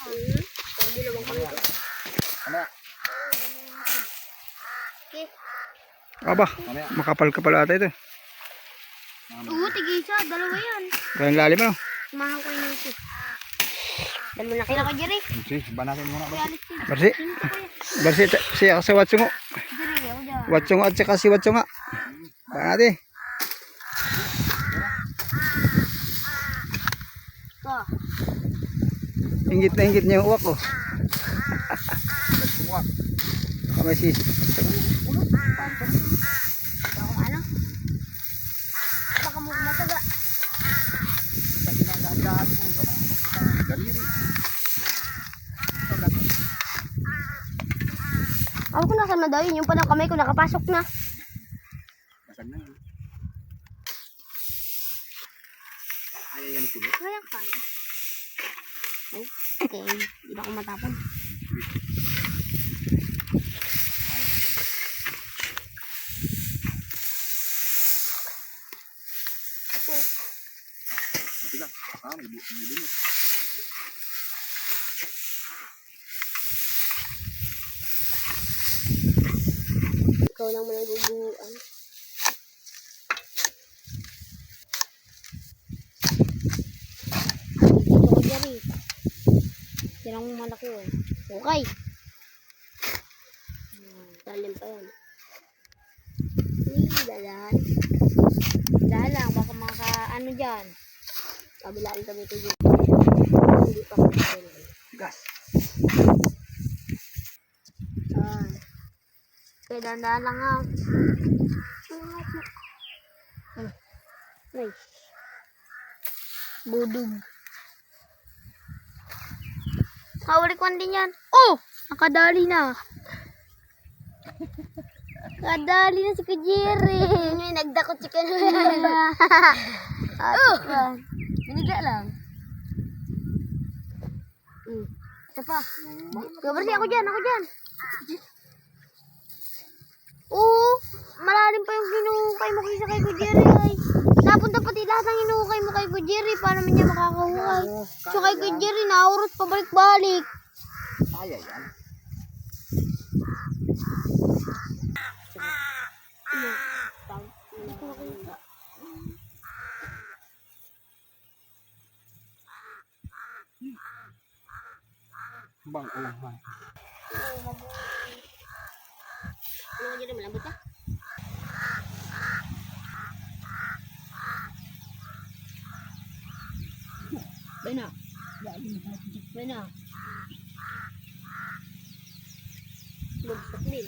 Hindi naman kami ito. Okay. Aba, makapal-kapal ata ito. Oo, tigisa. Dalawa yan. Kaya lalim ano? Mahal ko yun ito. Dalawa na kailan ko, Jerry. Banasin muna. Kuya, Barsi. Barsi, siya sa Watsungo. Jerry, ako dyan. Watsungo at saka si Watsunga. Baka natin. Ito. Ingit na ingit niya yung uwak ko. Kamay sis. Ako ano? Baka mo mataga. Ako ko nasa na daw yun. Yung palang kamay ko nakapasok na. Kaya kaya. Okay, hindi na ako matapon. Ikaw lang mo naguguan. Dito ko, Jerry. Tirang malaki oh. Okay. Talim pa yan. Dalan. Dalang, baka maka ano dyan. Kabilaan kami ito dyan. Hindi pa kami. Gas. Kaya dahan lang ha. Nice. Budog. Hawalik ko din yan. Oh! Nakadali na. Nakadali na si Kajiri. May nagdakot si Kajiri. Binigla lang. Isa pa. Gabar siya ako dyan. Oo. Malalim pa yung hinukay mo kaysa kay Kajiri ay. Napunta pati lahat ng hinukay mo kay Kajiri. Paano man niya makakahuhay? So kay Kajiri, naurot pabalik-balik. Ay, yan. Bang, bang. Ano mo dyan, malambot ka? Bena. Bena. Bugsak din.